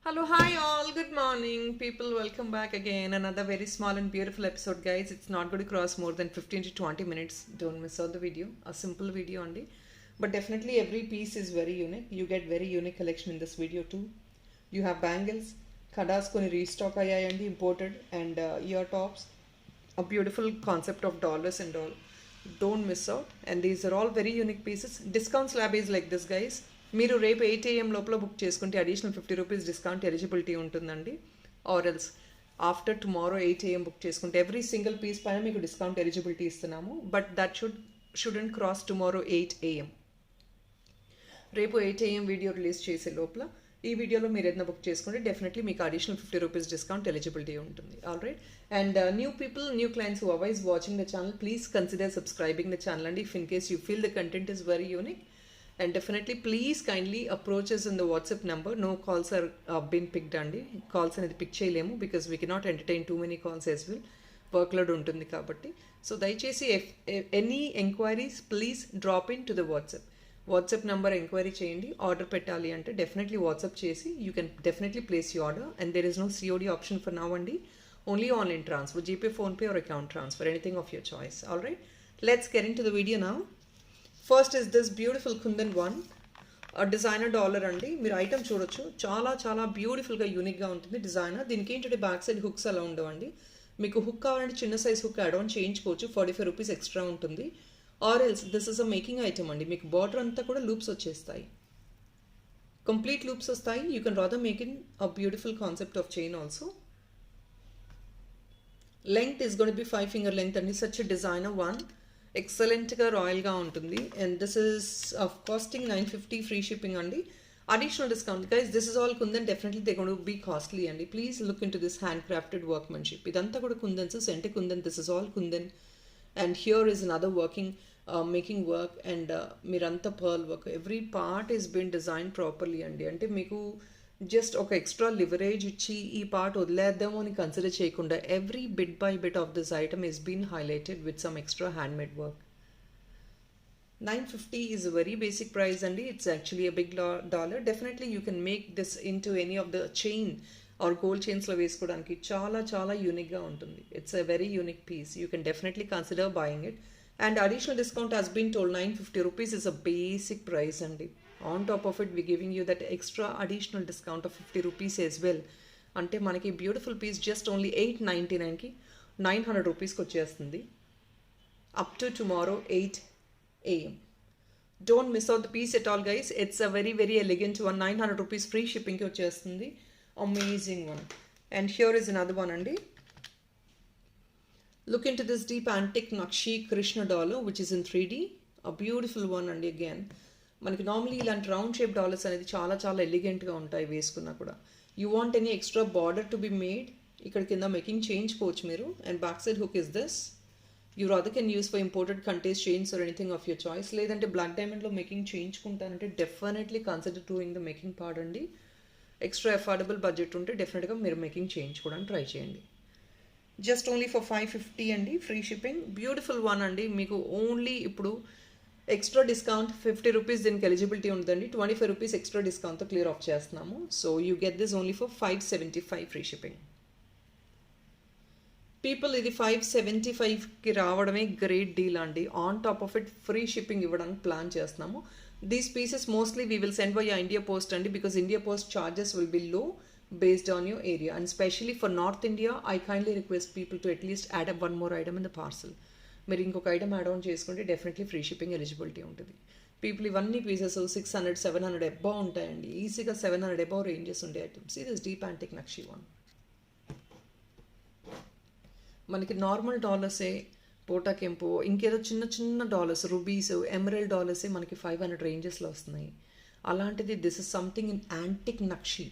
Hello, hi all, good morning people, welcome back again. Another very small and beautiful episode, guys. It's not going to cross more than 15 to 20 minutes. Don't miss out the video, a simple video only. But definitely every piece is very unique. You get very unique collection in this video too. You have bangles, kadas koni restock ayayandi imported, and ear tops, a beautiful concept of dollars and all. Don't miss out. And these are all very unique pieces. Discount slab is like this, guys. మీరు రేపు 8 AM లోపల book చేసుకుంటే additional ₹50 discount eligibility ఉంటుందండి. Or else after tomorrow 8 AM book చేసుకుంటే every single piece పైన మీకు discount eligibility ఇస్తున్నాము. But that shouldn't cross tomorrow 8 AM. రేపు 8 AM వీడియో రిలీజ్ చేసే లోపల ఈ వీడియోలో మీరు ఏదైనా బుక్ చేసుకుంటే డెఫినెట్లీ మీకు అడిషనల్ ₹50 డిస్కౌంట్ ఎలిజిబిలిటీ ఉంటుంది. All right. And new people, new clients who are watching the channel, please consider subscribing the channel అండి. If in case you feel the content is very unique. And definitely please kindly approach us in the WhatsApp number. No calls are been picked andi. Calls అనేది pick చేయలేము because we cannot entertain too many calls as well. Workload ఉంటుంది కాబట్టి. So దయచేసి any enquiries please drop into the WhatsApp number enquiry చేయండి. Order పెట్టాలి అంటే definitely WhatsApp చేసి you can definitely place your order, and there is no COD option for now అండి. Only online transfer, GPay, PhonePe or account transfer, anything of your choice. All right, let's get into the video now. First is this beautiful kundan one, designer dollar అండి. మీరు item చూడొచ్చు, చాలా చాలా బ్యూటిఫుల్గా యూనిక్గా ఉంటుంది designer. దీనికి ఏంటంటే బ్యాక్ సైడ్ హుక్స్ అలా ఉండవండి. మీకు హుక్ కావాలంటే చిన్న సైజ్ హుక్ యాడ్ ఆన్ చేయించుకోవచ్చు, ₹45 ఎక్స్ట్రా ఉంటుంది. Or else this is a making item అండి. మీకు బార్డర్ అంతా కూడా లూప్స్ వచ్చేస్తాయి, కంప్లీట్ లూప్స్ వస్తాయి. You can rather make in a beautiful concept of chain also. Length is gonna be 5 finger length అండి. Such designer one, ఎక్సలెంట్గా రాయల్గా ఉంటుంది. And this is of costing $950 free shipping అండి. Additional discount guys, this is all kundan. Definitely they gonna be costly అండి. Please look in to this hand crafted workmanship. ఇదంతా కూడా కుందన్స్, సెంటే kundan. This is all kundan. And here is another working making work. And మీరంతా pearl work. Every part is been design properly అండి. అంటే మీకు just ఒక extra leverage ఇచ్చి ఈ పార్ట్ వదిలేద్దాము అని కన్సిడర్ చేయకుండా every bit by bit of this item is been highlighted with some extra handmade work. $950 is a very basic price అండి. It's actually a big dollar. Definitely you can make this into any of the chain or gold chains లో వేసుకోవడానికి చాలా చాలా యూనిక్గా ఉంటుంది. It's a very unique piece. You can definitely consider buying it. And additional discount has been told. ₹950 is a basic price అండి. On top of it, we're giving you that extra additional discount of ₹50 as well. అంటే మనకి beautiful piece just only $899కి ₹900కి వచ్చేస్తుంది. Up to tomorrow 8 AM. Don't miss out the piece at all, guys. It's a very very elegant one. ₹900 free shipping కి వచ్చేస్తుంది. Amazing one. And here is another one అండి. Look into this deep antique Nakshi Krishna dollar which is in 3D. A beautiful one అండి. Again మనకి normally ఇలాంటి round shape dollars అనేది చాలా చాలా ఎలిగెంట్గా ఉంటాయి వేసుకున్నా కూడా. You want any extra border to be made, ఇక్కడ కింద మేకింగ్ చేయించుకోవచ్చు మీరు. And back side hook is this. You rather can use for imported కంటేస్ chains or anything of your choice. లేదంటే బ్లాక్ డైమండ్లో మేకింగ్ చేయించుకుంటానంటే definitely consider doing the making part అండి. Extra affordable budget ఉంటే డెఫినెట్గా మీరు మేకింగ్ చేయించుకోవడానికి ట్రై చేయండి. జస్ట్ ఓన్లీ ఫర్ $550 అండి ఫ్రీ షిప్పింగ్. బ్యూటిఫుల్ వన్ అండి. మీకు ఓన్లీ ఇప్పుడు ఎక్స్ట్రా డిస్కౌంట్ ₹50 దీనికి ఎలిజిబిలిటీ ఉంటుందండి. ₹25 ఎక్స్ట్రా డిస్కౌంట్తో క్లియర్ ఆఫ్ చేస్తున్నాము. So you get this only for $575 free shipping. People ఇది $575కి రావడమే గ్రేట్ డీల్ అండి. On top of it free shipping ఇవ్వడానికి ప్లాన్ చేస్తున్నాము. These pieces mostly we will send by India Post అండి, because India Post charges will be low based on your area. And especially for North India, I kindly request people to at least add up one more item in the parcel. మీరు ఇంకొక item add on చేసుకుంటే definitely free shipping eligibility ఉంటుంది. People ఇవన్నీ pieces 600, 700 above ఉంటాయండి. ఈజీగా 700 above ranges ఉండే items. ఇది deep antique నక్షి one. మనకి నార్మల్ డాలర్సే, పోటా కెంపో, ఇంకేదో చిన్న చిన్న డాలర్స్, రూబీస్, ఎమరల్డ్ డాలర్సే మనకి 500 రేంజెస్లో వస్తున్నాయి. అలాంటిది this is something in antique nakshi.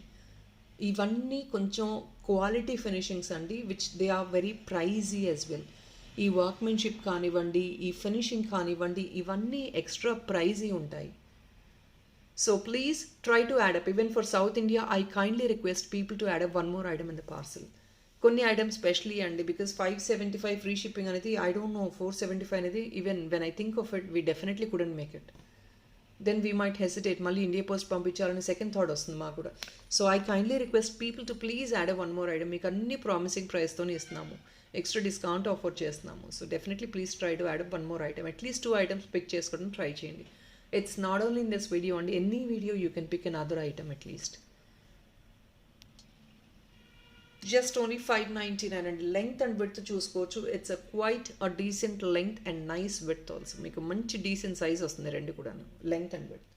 ఇవన్నీ కొంచెం క్వాలిటీ ఫినిషింగ్స్ అండి, which they are very pricey as well. ఈ వర్క్మెన్షిప్ కానివ్వండి, ఈ ఫినిషింగ్ కానివ్వండి, ఇవన్నీ ఎక్స్ట్రా ప్రైజీ ఉంటాయి. So please try to add up. Even for South India I kindly request people to add up one more item in the parcel. కొన్ని items specially అండి, because $575 free shipping అనేది, I don't know, $475 అనేది even when I think of it we definitely couldn't make it. then we might hesitate. Malli India Post పంపించాలని second thought వస్తుంది మాకు కూడా. So I kindly request people to please add one more item. మీకు అన్ని promising ప్రైస్తోనే ఇస్తున్నాము, extra discount offer చేస్తున్నాము. So definitely please try to add one more item. At least 2 items pick చేసుకోవడం ట్రై చేయండి. It's not only in this video అండి, any video you can pick another item at least. Just only 599 and length and width చూసుకోవచ్చు. It's a quite a decent length and nice width also. మీకు మంచి decent size వస్తుంది రెండు కూడా, length and width.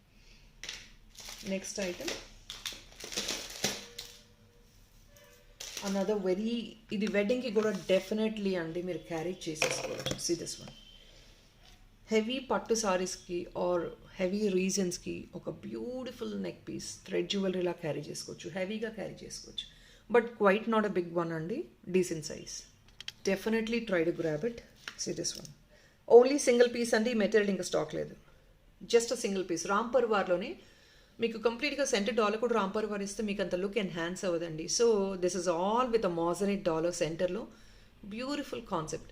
Next item another very, ఇది వెడ్డింగ్కి కూడా definitely అండి మీరు క్యారీ చేసేసుకోవచ్చు. See this one. హెవీ పట్టు సారీస్కి ఆర్ హెవీ రీజన్స్కి ఒక బ్యూటిఫుల్ నెక్ పీస్ థ్రెడ్ జ్యువెలరీలా క్యారీ చేసుకోవచ్చు, హెవీగా క్యారీ చేసుకోవచ్చు. But quite not a big one andi, decent size. Definitely try to grab it. See this one. Only single piece andi, material inga stock ledu. Just a single piece. Ramparvar lone meeku complete ga center dollar kuda Ramparvar iste meeku anta look enhance avadandi. So this is all with a moissanite dollar center lo. Beautiful concept.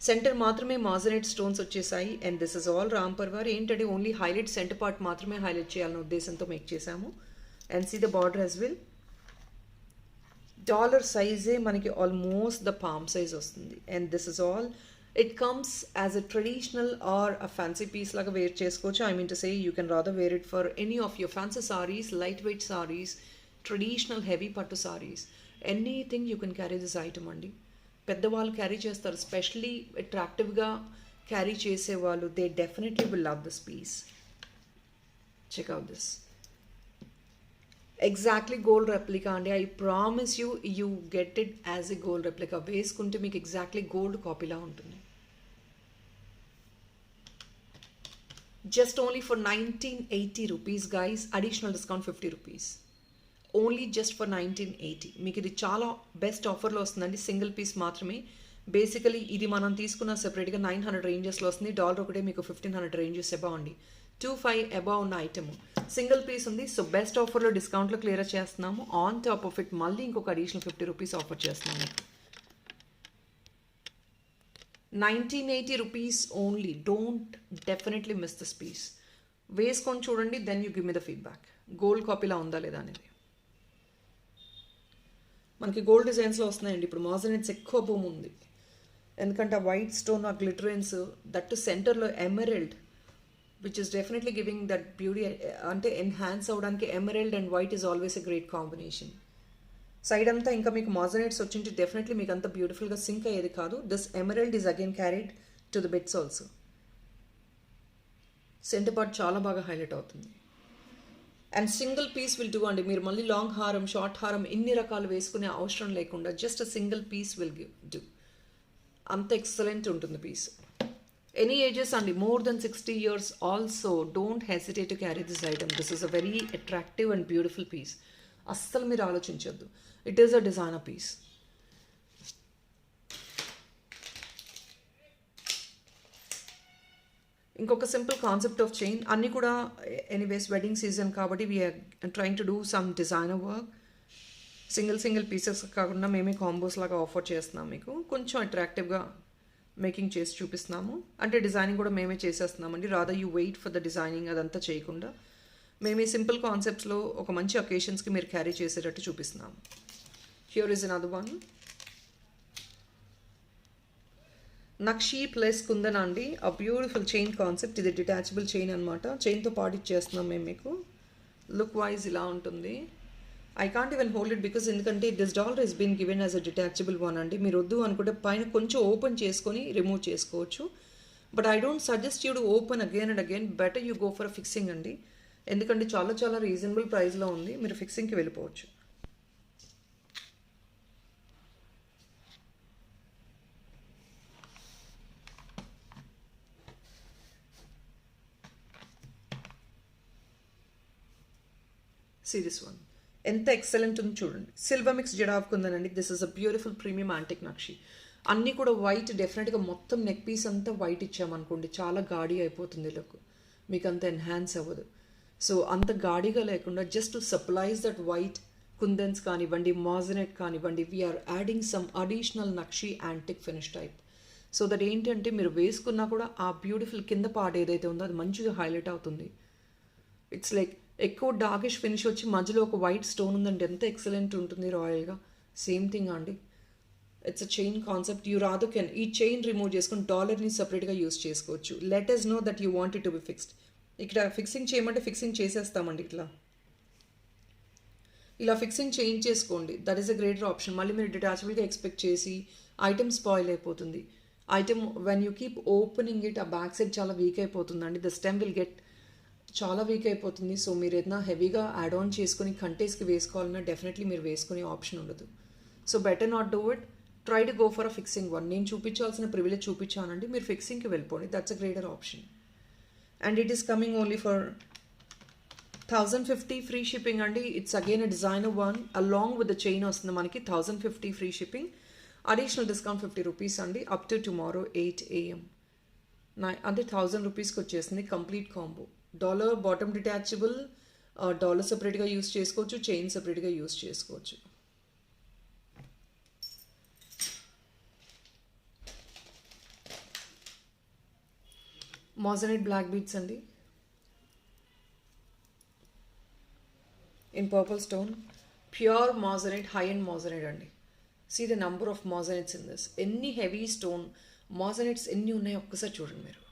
Center మాత్రమే moissanite stones వచ్చేసాయి and this is all Ramparvar. ఏంటంటే only highlight centre part మాత్రమే highlight చేయాలనే ఉద్దేశంతో make చేసాము. And see the border as well. Dollar సైజే మనకి almost the palm size వస్తుంది. And this is all, it comes as a traditional or a fancy piece లాగా wear చేసుకోవచ్చు. I mean to say you can rather wear it for any of your fancy saris, light weight saris, traditional heavy pattu saris, anything you can carry this item అండి. పెద్దవాళ్ళు carry చేస్తారు, specially అట్రాక్టివ్గా carry చేసేవాళ్ళు. They definitely will love this piece. Check out this. Exactly gold replica అండి. I promise you, you get it as a gold replica. వేసుకుంటే మీకు exactly gold కాపీలా ఉంటుంది. Just only for 1980 rupees guys. Additional discount 50 rupees. Only just for 1980. మీకు ఇది చాలా best ఆఫర్లో వస్తుందండి. సింగిల్ పీస్ మాత్రమే. బేసికలీ ఇది మనం తీసుకున్న సెపరేట్గా 900 రేంజెస్లో వస్తుంది. డాలర్ ఒకటే మీకు 1500 రేంజెస్ అబౌవ్ అండి. 25 అబౌవ్ ఉన్న ఐటమ్ సింగిల్ పీస్ ఉంది. సో బెస్ట్ ఆఫర్లో డిస్కౌంట్లో క్లియర్ చేస్తున్నాము. ఆన్ టాప్ ఆఫ్ ఇట్ మళ్ళీ ఇంకొక అడిషనల్ 50 రూపీస్ ఆఫర్ చేస్తున్నాము. 1980 rupees only. Don't definitely miss this piece. వేసుకొని చూడండి, then you give me the feedback. Gold కాపీలా ఉందా లేదా అనేది. మనకి గోల్డ్ డిజైన్స్లో వస్తున్నాయండి ఇప్పుడు. మాజనైట్స్ ఎక్కువ భూమి ఉంది, ఎందుకంటే ఆ వైట్ స్టోన్, ఆ గ్లిటరెన్స్, దట్ సెంటర్లో ఎమరెల్డ్, which is definitely giving that beauty, ante enhance avdaniki emerald and white is always a great combination. Side anta inka meeku moissanites vachinti definitely meeku anta beautiful ga sink ayedi kaadu. This emerald is again carried to the bits also. Center part chaala baga highlight avutundi. And single piece will do andi. Meer malli long haram, short haram inni rakalu veskune avasharam lekunda just a single piece will do. Anta excellent untundi piece. Any ages and more than 60 years also, don't hesitate to carry this item. This is a very attractive and beautiful piece. Assalu meer aalochinchaddu. It is a designer piece. ఇంకొక simple concept of chain. అన్నీ కూడా anyways wedding season కాబట్టి we are trying to do some designer work. Single pieces కాకుండా మేమే combos లాగా offer చేస్తున్నాం. మీకు కొంచెం అట్రాక్టివ్గా మేకింగ్ చేసి చూపిస్తున్నాము. అంటే డిజైనింగ్ కూడా మేమే చేసేస్తున్నామండి. Rather you wait for the designing అదంతా చేయకుండా మేమే సింపుల్ కాన్సెప్ట్స్లో ఒక మంచి అకేషన్స్కి మీరు క్యారీ చేసేటట్టు చూపిస్తున్నాము. Here is another one. Nakshi plus kundan అండి. ఆ బ్యూటిఫుల్ చైన్ కాన్సెప్ట్. ఇది డిటాచబుల్ చైన్ అనమాట. చైన్తో పాటు ఇచ్చేస్తున్నాం మేము మీకు. లుక్ వైజ్ ఇలా ఉంటుంది. I can't even hold it because ఎందుకంటే this dollar is been given as a detachable one అండి. మీరు వద్దు అనుకుంటే పైన కొంచెం ఓపెన్ చేసుకొని రిమూవ్ చేసుకోవచ్చు. But I don't suggest you to open again and again. Better you go for fixing అండి. ఎందుకంటే చాలా రీజనబుల్ ప్రైస్లో ఉంది. మీరు ఫిక్సింగ్కి వెళ్ళిపోవచ్చు. See this one. ఎంత ఎక్సలెంట్ ఉంది చూడండి. సిల్వర్ మిక్స్ జడావ్ కుందనండి. This is a beautiful premium antique nakshi. అన్నీ కూడా వైట్. డెఫినెట్గా మొత్తం నెక్ పీస్ అంతా వైట్ ఇచ్చామనుకోండి, చాలా గాడి అయిపోతుంది లుక్. మీకు అంత ఎన్హాన్స్ అవ్వదు. సో అంత గాడిగా లేకుండా just to supplies that white kundans కానివ్వండి, మాజనెట్ కానివ్వండి, we're adding some additional nakshi antique finish type. So that ఏంటంటే మీరు వేసుకున్నా కూడా ఆ బ్యూటిఫుల్ కింద పార్ట్ ఏదైతే ఉందో అది మంచిగా హైలైట్ అవుతుంది. ఇట్స్ లైక్ ఎక్కువ డార్కిష్ ఫినిష్ వచ్చి మధ్యలో ఒక వైట్ స్టోన్ ఉందండి, ఎంత ఎక్సలెంట్ ఉంటుంది రాయల్గా. సేమ్ థింగ్ అండి, it's a chain concept. You rather can ఈ చైన్ రిమూవ్ చేసుకుని డాలర్ని సపరేట్గా యూస్ చేసుకోవచ్చు. Let us know that you want it to be fixed. ఇక్కడ ఫిక్సింగ్ చేయమంటే ఫిక్సింగ్ చేసేస్తామండి. ఇలా ఫిక్సింగ్ చేంజ్ చేసుకోండి, that is a greater option. మళ్ళీ మీరు డిటాచబుల్గా ఎక్స్పెక్ట్ చేసి ఐటమ్ స్పాయిల్ అయిపోతుంది. Item when you keep opening it, ఆ బ్యాక్ సైడ్ చాలా వీక్ అయిపోతుందండి. ద స్టెమ్ విల్ గెట్ చాలా వీక్ అయిపోతుంది. సో మీరు ఏదైనా హెవీగా యాడ్ ఆన్ చేసుకుని కంటేస్కి వేసుకోవాలన్నా డెఫినెట్లీ మీరు వేసుకునే ఆప్షన్ ఉండదు. So better not do it, try to go for a fixing one. నేను చూపించాల్సిన ప్రివిలేజ్ చూపించానండి, మీరు ఫిక్సింగ్కి వెళ్ళిపోండి, that's a greater option. And it is coming only for 1050 free shipping అండి. It's again a designer one along with the chain వస్తుంది మనకి. 1050 free shipping, additional discount 50 rupees అండి, అప్ టు టుమారో 8 AM. అంటే 1000 రూపీస్కి వచ్చేసింది complete combo. Dollar bottom detachable, dollar సపరేట్గా use చేసుకోవచ్చు, chain సపరేట్గా యూస్ చేసుకోవచ్చు. మోజనైట్ బ్లాక్ బీడ్స్ అండి in purple stone, pure moissanite, high and moissanite అండి. See the number of moissanites in this. ఎన్ని హెవీ స్టోన్ మోజనైట్స్ ఎన్ని ఉన్నాయో ఒక్కసారి చూడండి మీరు.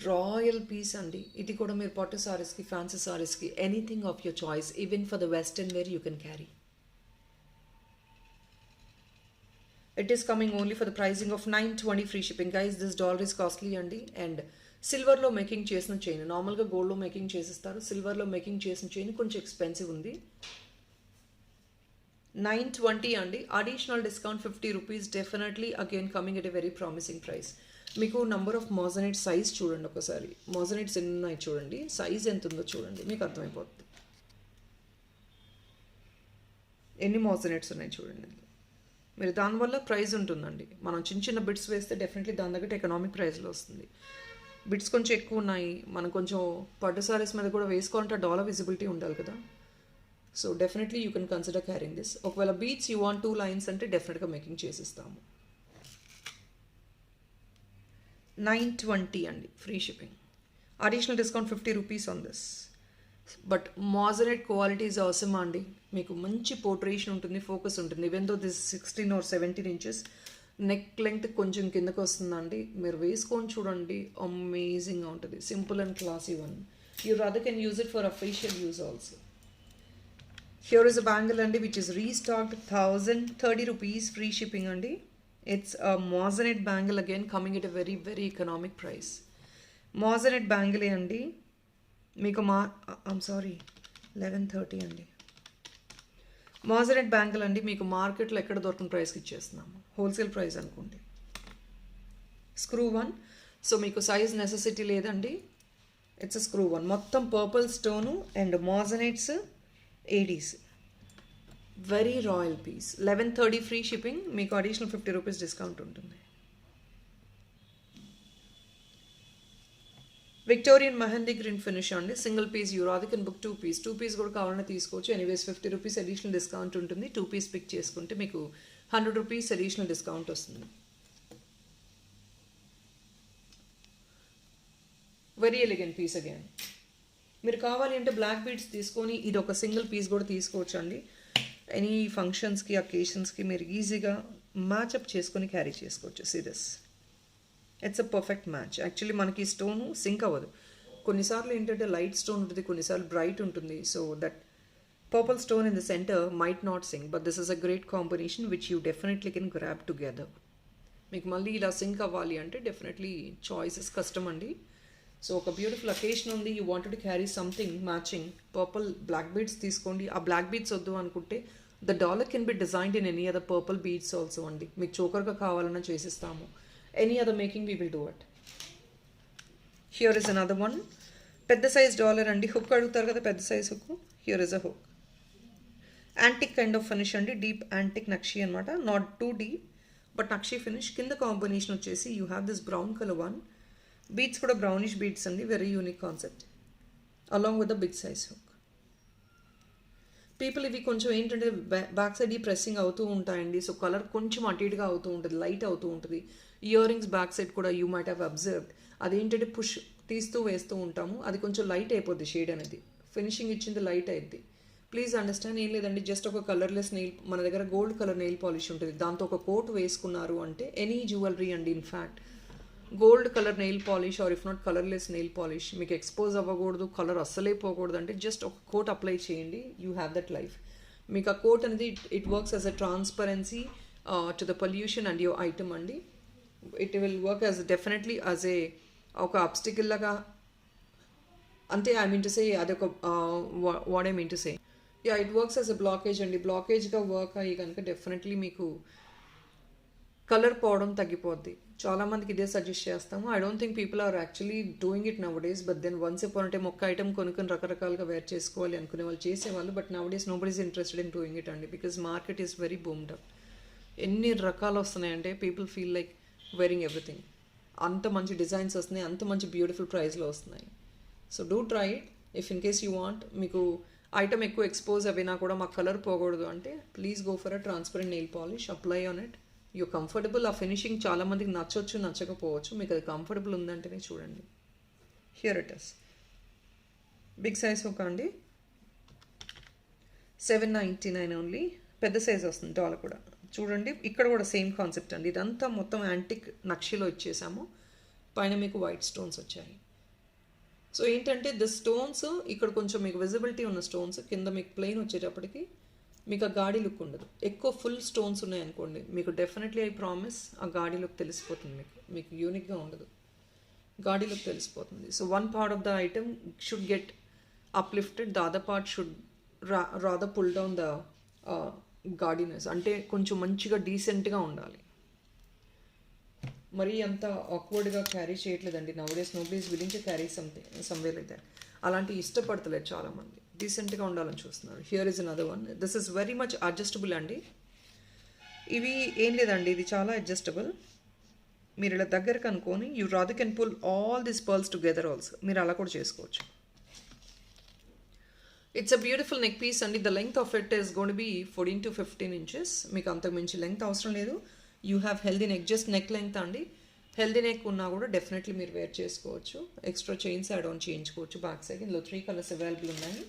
రాయల్ పీస్ అండి. ఇది కూడా మీరు పట్టు సారీస్కి, ఫ్యాన్సీ సారీస్కి, anything of your choice, even for the western wear you can carry. It is coming only for the pricing of 920 free shipping. Guys, this dollar is costly అండి. అండ్ సిల్వర్లో మేకింగ్ చేసిన chain, నార్మల్గా గోల్డ్లో making చేసిస్తారు, సిల్వర్లో making చేసిన chain కొంచెం expensive ఉంది. 920 అండి, additional discount 50 rupees. Definitely again coming at a very promising price. మీకు నంబర్ ఆఫ్ మోజనైట్ సైజ్ చూడండి ఒకసారి. మోజనైట్స్ ఎన్ని ఉన్నాయి చూడండి, సైజ్ ఎంత ఉందో చూడండి, మీకు అర్థమైపోతుంది. ఎన్ని మోజనైట్స్ ఉన్నాయి చూడండి. మీరు దానివల్ల ప్రైస్ ఉంటుందండి. మనం చిన్న చిన్న బిట్స్ వేస్తే డెఫినెట్లీ దాని దగ్గర ఎకనామిక్ ప్రైస్లో వస్తుంది. బిట్స్ కొంచెం ఎక్కువ ఉన్నాయి, మనం కొంచెం పట్టు సారీస్ మీద కూడా వేసుకోవాలంటే డాలర్ విజిబిలిటీ ఉండాలి కదా. So definitely you can consider carrying this. ఒకవేళ బీట్స్ యూ వాంట్ 2 లైన్స్ అంటే డెఫినెట్గా మేకింగ్ చేసిస్తాము. 920 అండి free shipping, additional discount 50 rupees on this. But moissanite quality is అవసరం అండి. మీకు మంచి పోర్ట్రేషన్ ఉంటుంది, ఫోకస్ ఉంటుంది. Even though this 16 or 17 inches, neck length కొంచెం కిందకు వస్తుందండి. మీరు వేసుకొని చూడండి, అమేజింగ్గా ఉంటుంది. Simple and classy one. You rather can use it for official use also. Here is a bangle అండి which is restocked, 1030 rupees free shipping అండి. It's a moissanite bangle again coming at a very very economic price. Moissanite బ్యాంగిలే అండి మీకు 1130 అండి. Moissanite bangle అండి మీకు మార్కెట్లో ఎక్కడ దొరకని ప్రైస్కి ఇచ్చేస్తున్నాము, హోల్సేల్ ప్రైస్ అనుకోండి. స్క్రూ వన్, సో మీకు సైజ్ నెసెసిటీ లేదండి. ఇట్స్ అ స్క్రూ వన్, మొత్తం purple stone and moissanites ADs. Very royal piece. 1130 free shipping, మీకు అడిషనల్ 50 రూపీస్ డిస్కౌంట్ ఉంటుంది. విక్టోరియన్ మెహందీ గ్రీన్ ఫినిష్ అండి, single piece. You rather can book 2 piece. 2 piece కూడా కావాలని తీసుకోవచ్చు. Anyways 50 rupees additional discount ఉంటుంది. 2 piece pick చేసుకుంటే మీకు 100 రూపీస్ అడిషనల్ డిస్కౌంట్ వస్తుంది. Very elegant piece again. మీరు కావాలి అంటే బ్లాక్ బీడ్స్ తీసుకొని ఇది ఒక సింగిల్ పీస్ కూడా తీసుకోవచ్చు అండి. ఎనీ ఫంక్షన్స్కి, అకేషన్స్కి మీరు ఈజీగా మ్యాచ్అప్ చేసుకొని క్యారీ చేసుకోవచ్చు. See this, it's a perfect match. Actually మనకి స్టోను సింక్ అవ్వదు. కొన్నిసార్లు ఏంటంటే లైట్ స్టోన్ ఉంటుంది, కొన్నిసార్లు బ్రైట్ ఉంటుంది. So that purple stone in the centre might not sync, but this is a great combination which you definitely can grab together. మీకు మళ్ళీ ఇలా సింక్ అవ్వాలి అంటే డెఫినెట్లీ చాయిసెస్ కష్టం అండి. సో ఒక బ్యూటిఫుల్ అకేషన్ ఉంది, you wanted to carry something matching, purple black beads తీసుకోండి. ఆ బ్లాక్ బీడ్స్ వద్దు అనుకుంటే the dollar can be designed in any other purple beads also అండి. మీకు చోకర్గా కావాలన్నా చేసిస్తాము. Any other making we will do it. Here is another one. పెద్ద సైజ్ డాలర్ అండి. హుక్ అడుగుతారు కదా, పెద్ద size hook. Here is a hook. Antique kind of finish అండి, డీప్ యాంటిక్ నక్షి అనమాట. Not too deep but nakshi finish. కింద combination వచ్చేసి you have this brown colour one. Beads కూడా బ్రౌనిష్ బీట్స్ అండి, very unique concept along with the big size hook. People ఇవి కొంచెం ఏంటంటే back side ఈ ప్రెస్సింగ్ అవుతూ ఉంటాయండి. సో కలర్ కొంచెం అటు ఇటుగా అవుతూ ఉంటుంది, లైట్ అవుతూ ఉంటుంది. ఇయర్ రింగ్స్ బ్యాక్ సైడ్ కూడా యూ మైట్ హ్యావ్ అబ్జర్వ్డ్, అదేంటంటే పుష్ తీస్తూ వేస్తూ ఉంటాము, అది కొంచెం లైట్ అయిపోద్ది షేడ్ అనేది. ఫినిషింగ్ ఇచ్చింది లైట్ అయింది. ప్లీజ్ అండర్స్టాండ్, ఏం లేదండి, జస్ట్ ఒక కలర్లెస్ నెయిల్, మన దగ్గర గోల్డ్ కలర్ నెయిల్ పాలిష్ ఉంటుంది, దాంతో ఒక కోట్ వేసుకున్నారు అంటే ఎనీ జ్యువెలరీ అండి, in fact gold colour nail polish or if not colourless nail polish, మీకు ఎక్స్పోజ్ అవ్వకూడదు, కలర్ అస్సలే పోకూడదు అంటే జస్ట్ ఒక కోట్ అప్లై చేయండి, యూ హ్యావ్ దట్ లైఫ్. మీకు ఆ కోట్ అనేది it works as a transparency to the pollution and your item అండి. It will work as definitely as a ఒక అబ్స్టికల్ లాగా, అంతే. ఐ మీన్ టు సే అదొక what I mean to say, yeah it works as a blockage అండి. బ్లాకేజ్గా work అయ్యి కనుక definitely మీకు colour పోవడం తగ్గిపోద్ది. చాలామందికి ఇదే సజెస్ట్ చేస్తాము. I don't think people are actually doing it nowadays, but then once upon అంటే ఒక్క ఐటమ్ కొనుక్కొని రకరకాలుగా వేర్ చేసుకోవాలి అనుకునే వాళ్ళు చేసేవాళ్ళు, but nowadays nobody is interested in doing it అండి, because market is very boomed up. ఎన్ని రకాలు వస్తున్నాయంటే people feel like wearing everything. అంత మంచి డిజైన్స్ వస్తున్నాయి, అంత మంచి బ్యూటిఫుల్ ప్రైస్లో వస్తున్నాయి. So do try it if in case you want. మీకు ఐటమ్ ఎక్కువ ఎక్స్పోజ్ అయినా కూడా మాకు కలర్ పోకూడదు అంటే please go for a transparent nail polish, apply on it. You comfortable. ఆ ఫినిషింగ్ చాలామందికి నచ్చవచ్చు, నచ్చకపోవచ్చు, మీకు అది కంఫర్టబుల్ ఉందంటేనే చూడండి. Here it is big size ఒక అండి, $799 ఓన్లీ. పెద్ద సైజ్ వస్తుంది డాలర్ కూడా. చూడండి ఇక్కడ కూడా సేమ్ కాన్సెప్ట్ అండి, ఇదంతా మొత్తం యాంటిక్ నక్షిలో ఇచ్చేసాము, పైన మీకు వైట్ స్టోన్స్ వచ్చాయి. సో ఏంటంటే ద స్టోన్స్ ఇక్కడ కొంచెం మీకు విజిబిలిటీ ఉన్న స్టోన్స్, కింద మీకు ప్లెయిన్ వచ్చేటప్పటికి మీకు ఆ గాడి లుక్ ఉండదు. ఎక్కువ ఫుల్ స్టోన్స్ ఉన్నాయనుకోండి, మీకు డెఫినెట్లీ ఐ ప్రామిస్ ఆ గాడి లుక్ తెలిసిపోతుంది, మీకు యూనిక్గా ఉండదు, గాడి లుక్ తెలిసిపోతుంది. So one part of the item should get uplifted, the other part should rather pull down the gaudiness, అంటే కొంచెం మంచిగా డీసెంట్గా ఉండాలి. మరీ అంత ఆక్వర్డ్గా క్యారీ చేయట్లేదండి nowadays, no please willing to carry somewhere like that. అలాంటి ఇష్టపడతలేదు చాలామంది, డీసెంట్గా ఉండాలని చూస్తున్నారు. Here is another one, this is very much adjustable అండి. ఇవి ఏం లేదండి, ఇది చాలా అడ్జస్టబుల్. మీరు ఇలా దగ్గరకు అనుకొని you rather can pull all this pearls together also, మీరు అలా కూడా చేసుకోవచ్చు. It's a beautiful neck piece అండి. The length of it is gonna be 14 to 15 inches. మీకు అంతకు మించి లెంగ్త్ అవసరం లేదు. You have healthy neck, just neck length అండి. హెల్దీ నెక్ ఉన్నా కూడా డెఫినెట్లీ మీరు వేర్ చేసుకోవచ్చు. ఎక్స్ట్రా చైన్స్ యాడ్ ఆన్ చేయించుకోవచ్చు బ్యాక్ సైడ్. ఇందులో 3 కలర్స్ అవైలబుల్ ఉన్నాయి.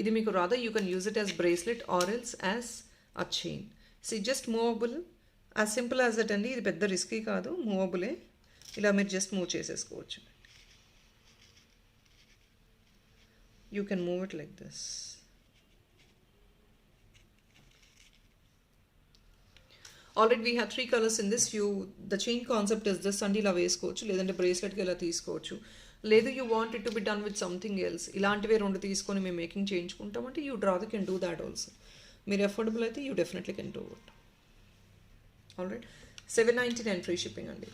ఇది మీకు rather you can use it as bracelet or else as a chain. See just movable, as simple as that అండి. ఇది పెద్ద రిస్కీ కాదు, మూవబులే. ఇలా మీరు జస్ట్ మూవ్ చేసేసుకోవచ్చు. You can move it like this. Already we have 3 colours in this. The chain concept is this అండి. ఇలా వేసుకోవచ్చు, లేదంటే బ్రేస్లెట్కి ఇలా తీసుకోవచ్చు. లేదు you want it to be done with something else, ఇలాంటివే 2 తీసుకొని మేము మేకింగ్ చేయించుకుంటామంటే you rather can do that also. మీరు అఫోర్డబుల్ అయితే you definitely can do it. Alright, $799 free shipping అండి.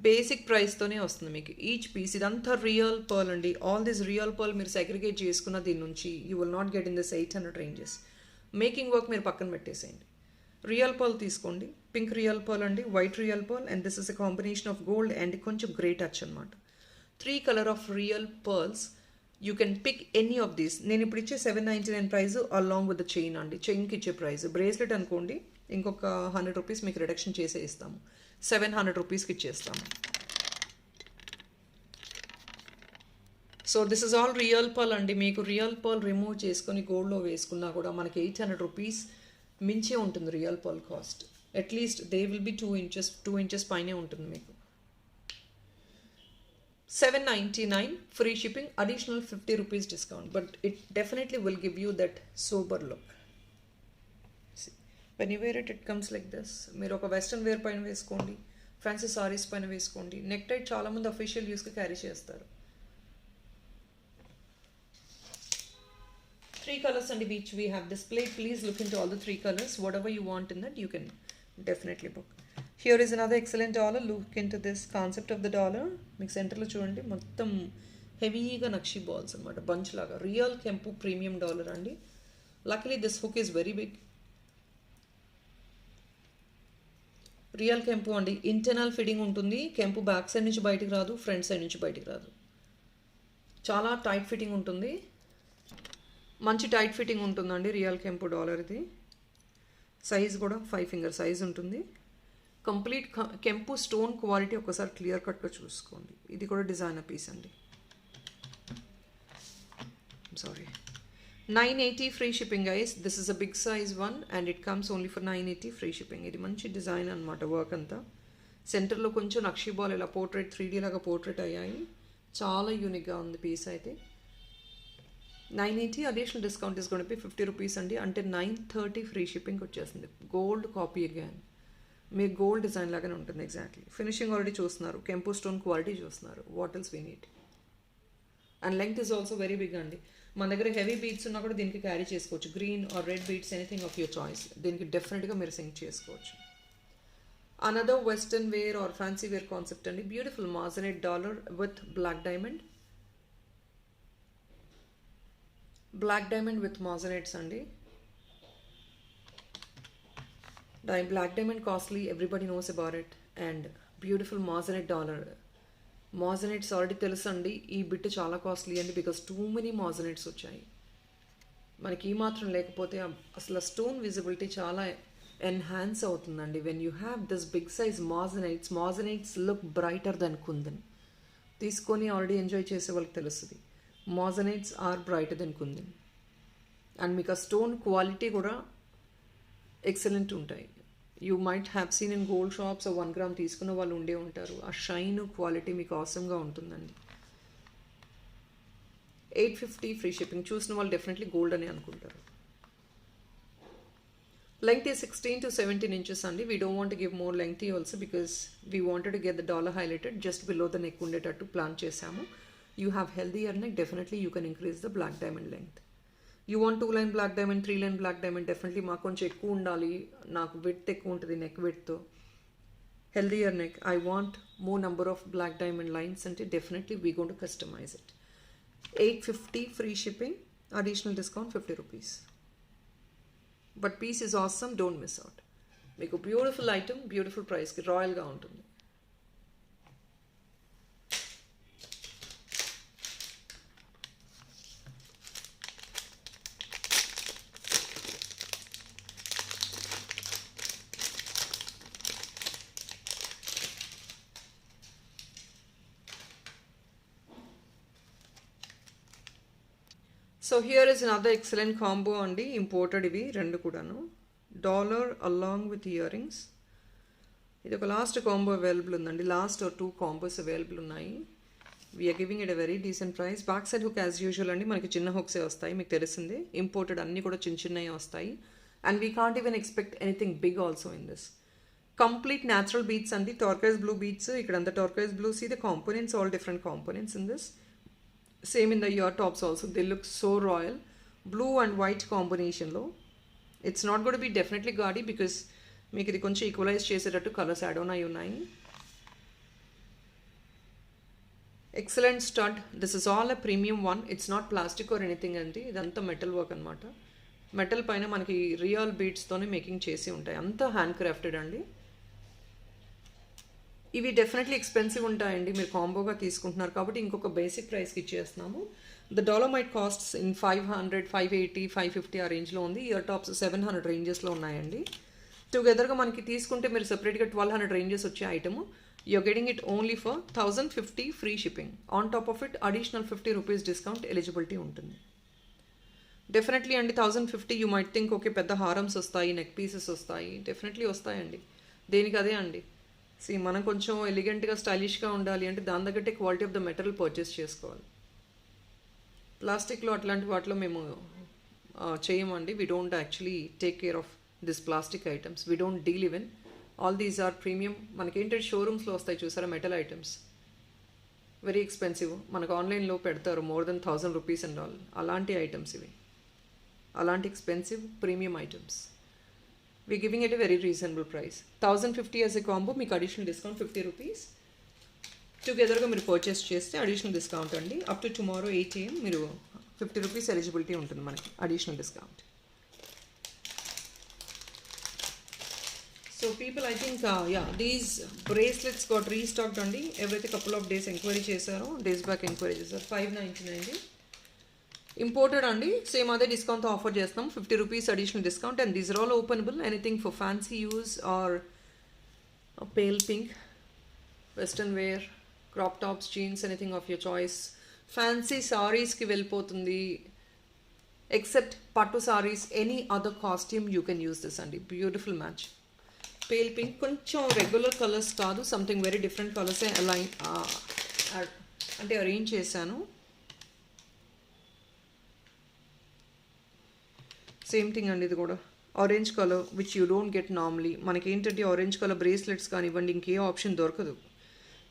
బేసిక్ ప్రైస్తోనే వస్తుంది మీకు ఈచ్ పీస్. ఇదంతా రియల్ పర్ల్ అండి. ఆల్ దిస్ రియల్ పర్ల్ మీరు సెగ్రిగేట్ చేసుకున్న దీని నుంచి you will not get in this 800 ranges. Making work మీరు పక్కన పెట్టేసేయండి. రియల్ పర్ల్ తీసుకోండి, పింక్ రియల్ పర్ల్ అండి, white real pearl, and this is a combination of gold and కొంచెం గ్రే టచ్ అనమాట. 3 colour of real pearls. You can pick any of these. నేను ఇప్పుడు ఇచ్చే $799 price along with the chain అండి. చైన్కి ఇచ్చే price. Bracelet అనుకోండి ఇంకొక ₹100 మీకు రిడక్షన్ చేసే ఇస్తాము, $700 ఇచ్చేస్తాము. So this is all real pearl అండి. మీకు రియల్ పర్ల్ రిమూవ్ చేసుకొని గోల్డ్లో వేసుకున్నా కూడా మనకి $800 మించే ఉంటుంది real pearl cost. At least they will be 2 inches పైనే ఉంటుంది మీకు. $799 free shipping, additional ₹50 discount, but it definitely will give you that sober look. See, when you wear it, it comes like this. మీరు ఒక వెస్ట్రన్ వేర్ పైన వేసుకోండి, fancy saris పైన వేసుకోండి. Neck tight చాలా మంది అఫీషియల్ యూస్కి క్యారీ చేస్తారు. 3 colors and which we have displayed. Please look into all the 3 colors. Whatever you want in that, you can definitely book. Here is another excellent dollar. Look into this concept of the dollar. మీకు సెంటర్లో చూడండి, మొత్తం హెవీగా nakshi balls అనమాట, bunch లాగా. Real కెంపు premium dollar అండి. Luckily this hook is very big. Real కెంపు అండి. ఇంటర్నల్ ఫిట్టింగ్ ఉంటుంది. కెంపు బ్యాక్ సైడ్ నుంచి బయటికి రాదు, ఫ్రంట్ సైడ్ నుంచి బయటికి రాదు. చాలా టైట్ ఫిట్టింగ్ ఉంటుంది, మంచి టైట్ ఫిట్టింగ్ ఉంటుందండి రియల్ కెంపు డాలర్. ఇది సైజ్ కూడా 5 finger సైజ్ ఉంటుంది. కంప్లీట్ కెంపు స్టోన్ క్వాలిటీ ఒకసారి క్లియర్ కట్గా చూసుకోండి. ఇది కూడా డిజైనర్ పీస్ అండి. sorry, 980 free shipping guys. This is a big size one and it comes only for 980 free shipping. ఇది మంచి డిజైన్ అనమాట. వర్క్ అంతా సెంటర్లో కొంచెం నక్షి బాల్ ఇలా పోర్ట్రేట్ 3D లాగా పోర్ట్రేట్ అయ్యాయి. చాలా యూనిక్గా ఉంది పీస్ అయితే. 980 additional discount is gonna be 50 rupees అండి. అంటే 930 ఫ్రీ షిప్పింగ్ వచ్చేస్తుంది. గోల్డ్ కాపీ అగైన్, మీరు గోల్డ్ డిజైన్ లాగానే ఉంటుంది ఎగ్జాక్ట్లీ. ఫినిషింగ్ ఆల్రెడీ చూస్తున్నారు, కెంపు స్టోన్ క్వాలిటీ చూస్తున్నారు. What else we need. And length is also very big అండి. మన దగ్గర హెవీ బీట్స్ ఉన్నా కూడా దీనికి క్యారీ చేసుకోవచ్చు. Green or red beads, anything of your choice. దీనికి డెఫినెట్గా మీరు సింక్ చేసుకోవచ్చు. Another western wear or fancy wear concept అండి. Beautiful moissanite dollar with black diamond. Black diamond with moissanites అండి. Black diamond costly, everybody knows about it. And beautiful moissanite dollar. Moissanites already తెలుసు అండి, ఈ bit చాలా costly అండి. Because too many మాజనెట్స్ వచ్చాయి. మనకి ఈ మాత్రం లేకపోతే అసలు స్టోన్ విజిబిలిటీ చాలా ఎన్హాన్స్ అవుతుందండి. When you have this big size moissanites, moissanites look brighter than kundan. తీసుకొని ఆల్రెడీ ఎంజాయ్ చేసే వాళ్ళకి తెలుస్తుంది. Moissanites are brighter than kundan. And మీకు ఆ స్టోన్ క్వాలిటీ కూడా ఎక్సలెంట్ ఉంటాయి. You might have seen in gold shops 1 gram తీసుకున్న వాళ్ళు ఉండే ఉంటారు. ఆ షైన్ క్వాలిటీ మీకు అవసరంగా ఉంటుందండి. 850 ఫ్రీ షిప్పింగ్. చూసిన వాళ్ళు డెఫినెట్లీ గోల్డ్ అని అనుకుంటారు. Length is 16 to 17 inches అండి. We don't want to give more lengthy also because we wanted to get the dollar highlighted just below the neck ఉండేటట్టు ప్లాన్ చేసాము. You have healthier neck, definitely you can increase the black diamond length. You want 2 line black diamond, 3 line black diamond, definitely మాకు కొంచెం ఎక్కువ ఉండాలి, నాకు width ఎక్కువ ఉంటుంది neck width, healthier neck, I want more number of black diamond lines అంటే definitely we going to customize it. 850 free shipping, additional discount 50 rupees. But piece is awesome, don't miss out. మీకు beautiful item, beautiful ప్రైస్కి రాయల్గా ఉంటుంది. So here is another excellent combo అండి. Imported ఇవి రెండు కూడాను. Dollar along with earrings. ఇది ఒక లాస్ట్ కాంబో అవైలబుల్ ఉందండి. లాస్ట్ 2 కాంబోస్ అవైలబుల్ ఉన్నాయి. We're giving it a very decent price. Back side hook as usual అండి, మనకి చిన్న హుక్సే వస్తాయి, మీకు తెలిసిందే. ఇంపోర్టెడ్ అన్నీ కూడా చిన్న చిన్నవి వస్తాయి. And we can't even expect anything big also in this. Complete natural beads అండి. Turquoise blue beads. ఇక్కడంతా turquoise blue. See the components, all different components in this. Same in the ear tops also. They look so royal. Blue and white combination లో. It's not going to be definitely gaudy because మీకు ఇది కొంచెం equalise చేసేటట్టు colours add on అయి ఉన్నాయి. Excellent stud. This is all a premium one. It's not plastic or anything అండి. ఇదంతా metal work అనమాట. మెటల్ పైన మనకి రియల్ బీడ్స్తోనే మేకింగ్ చేసి ఉంటాయి. అంతా హ్యాండ్ క్రాఫ్టెడ్ అండి. ఇవి డెఫినెట్లీ ఎక్స్పెన్సివ్ ఉంటాయండి. మీరు కాంబోగా తీసుకుంటున్నారు కాబట్టి ఇంకొక బేసిక్ ప్రైస్కి ఇచ్చేస్తున్నాము. ద డాలోమైట్ కాస్ట్స్ ఇన్ 500, 580, 550 ఆ రేంజ్లో ఉంది. ఇయర్ టాప్స్ 700 రేంజెస్లో ఉన్నాయండి. టుగెదర్గా మనకి తీసుకుంటే మీరు సెపరేట్గా 1200 రేంజెస్ వచ్చే item. You're getting it only for 1050 free shipping. On top of it additional 50 rupees discount eligibility ఉంటుంది. డెఫినెట్లీ అండి 1050. యూ మైట్ థింక్ ఓకే పెద్ద హారమ్స్ వస్తాయి, నెక్ పీసెస్ వస్తాయి. డెఫినెట్లీ వస్తాయండి. దేనికి అదే అండి. మనం కొంచెం ఎలిగెంట్గా స్టైలిష్గా ఉండాలి అంటే దాని తగ్గట్టే quality of the material purchase చేసుకోవాలి. ప్లాస్టిక్లో అట్లాంటి వాటిలో మేము చేయమండి. We don't actually take care of this plastic items. We don't deal even. All these are premium. మనకేంటంటే షోరూమ్స్లో వస్తాయి చూసారా మెటల్ ఐటమ్స్, వెరీ ఎక్స్పెన్సివ్. మనకు ఆన్లైన్లో పెడతారు more than 1000 rupees and all. అలాంటి ఐటమ్స్ ఇవి, అలాంటి expensive premium items. We're giving it a very reasonable price. 1050 as a combo, మీకు అడిషనల్ డిస్కౌంట్ 50 రూపీస్. టుగెదర్గా మీరు పర్చేస్ చేస్తే అడిషనల్ డిస్కౌంట్ అండి. అప్ టు టుమారో 8 AM మీరు 50 రూపీస్ ఎలిజిబిలిటీ ఉంటుంది మనకి additional discount. So people I think these bracelets got restocked అండి. ఎవరైతే couple of days enquiry చేశారో, డేస్ బ్యాక్ ఎంక్వైరీ చేశారు. 599 ఇంపోర్టెడ్ అండి. సేమ్ అదే డిస్కౌంట్తో ఆఫర్ చేస్తాం. 50 rupees additional discount. And these are all openable. Anything for fancy use or pale pink, western wear, crop tops, jeans, anything of your choice. Fancy సారీస్కి వెళ్ళిపోతుంది. Except pattu saris, any other costume you can use this అండి. Beautiful match. Pale pink, కొంచెం regular colours కాదు, something very different కలర్సే align అంటే arrange చేశాను. Same thing అండి, ఇది కూడా orange colour which you don't get normally. మనకి ఏంటంటే ఆరెంజ్ కలర్ బ్రేస్లెట్స్ కానివ్వండి, ఇంకే ఆప్షన్ దొరకదు.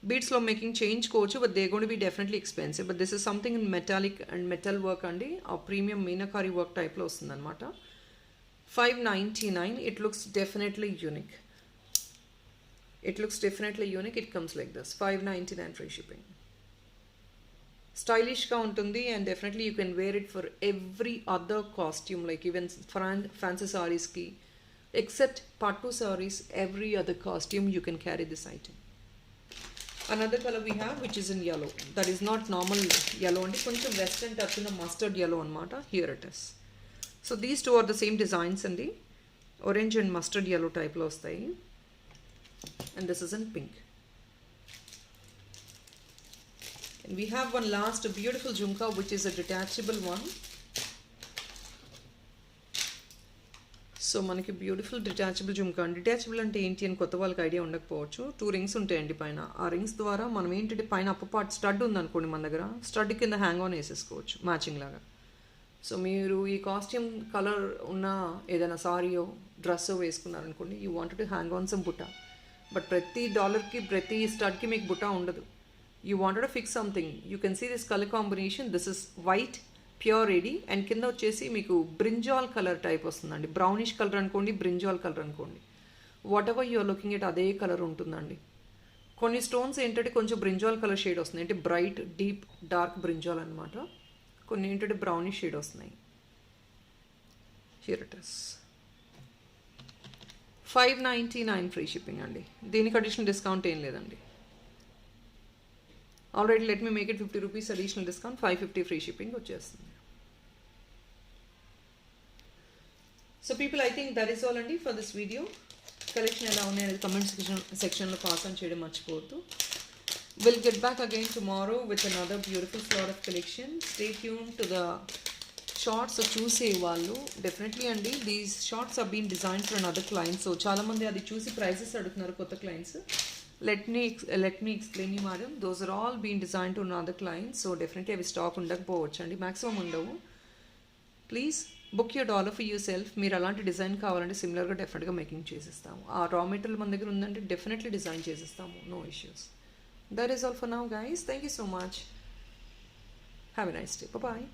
బీట్స్లో మేకింగ్ చేయించుకోవచ్చు, but they gonna be definitely expensive. But this is something in metallic and metal work అండి. ఆ ప్రీమియం మీనాకారి వర్క్ టైప్లో వస్తుంది అనమాట. 599. It looks definitely unique. It looks definitely unique. It comes like this. 599 free shipping. Stylishగా ఉంటుంది, and definitely you can wear it for every other costume, like even fancy sareesకి, except pattu sarees, every other costume you can carry this item. Another color we have which is in yellow. That is not normal yellow అండి, కొంచెం western touch ఉన్న mustard yellow అనమాట. Here it is. So these two are the same designs అండి. Orange and mustard yellow టైప్లో వస్తాయి. And this is in pink. And we have one last beautiful jhumka which is a detachable one. So మనకి beautiful detachable jhumka. Detachable అంటే ఏంటి అని కొత్త వాళ్ళకి idea ఉండకపోవచ్చు. 2 రింగ్స్ ఉంటాయండి పైన. ఆ రింగ్స్ ద్వారా మనం ఏంటంటే పైన అప్ప పార్ట్ స్టడ్ ఉందనుకోండి మన దగ్గర, స్టడ్ కింద హ్యాంగ్ ఆన్ వేసేసుకోవచ్చు మ్యాచింగ్ లాగా. సో మీరు ఈ కాస్ట్యూమ్ కలర్ ఉన్న ఏదైనా సారీయో డ్రెస్సో వేసుకున్నారనుకోండి, you wanted to hang on some butta. But ప్రతి డాలర్కి ప్రతి స్టడ్కి మీకు బుట్ట ఉండదు. You wanted to fix something. You can see this colour combination. This is white pure ready, and కింద వచ్చేసి మీకు బ్రింజాల్ కలర్ టైప్ వస్తుందండి. బ్రౌనిష్ కలర్ అనుకోండి, బ్రింజాల్ కలర్ అనుకోండి, whatever you're looking at అదే కలర్ ఉంటుందండి. కొన్ని స్టోన్స్ ఏంటంటే కొంచెం బ్రింజాల్ కలర్ షేడ్ వస్తుంది, అంటే బ్రైట్ డీప్ డార్క్ బ్రింజాల్ అనమాట. కొన్ని ఏంటంటే బ్రౌనిష్ షేడ్ వస్తున్నాయి. Here it is 599 free shipping అండి. దీనికి అడిషనల్ డిస్కౌంట్ ఏం లేదండి. Already let me make it 50 rupees additional discount, 550 free shipping వచ్చేస్తుంది. So people, I think that is all అండి ఫర్ దిస్ వీడియో. కలెక్షన్ ఎలా ఉన్నాయి అనేది కమెంట్ సెక్షన్లో పాస్ ఆన్ చేయడం మర్చిపోవద్దు. Will get back again tomorrow with another beautiful floor of collection. Stay tune to the shorts. చూసే వాళ్ళు డెఫినెట్లీ అండి, these shorts are been design for another clients. సో చాలామంది అది చూసి ప్రైజెస్ అడుగుతున్నారు కొత్త clients. Let me explain you, madam. Those are all being designed to another client. So definitely అవి స్టాక్ ఉండకపోవచ్చు అండి, మ్యాక్సిమం ఉండవు. Please book your dollar for yourself. మీరు అలాంటి డిజైన్ కావాలంటే సిమిలర్గా డెఫినెట్గా మేకింగ్ చేసిస్తాము. ఆ రా మెటీరియల్ మన దగ్గర ఉందంటే డెఫినెట్లీ డిజైన్ చేసిస్తాము, no issues. That is all for now guys. Thank you so much. Have a nice day. Bye.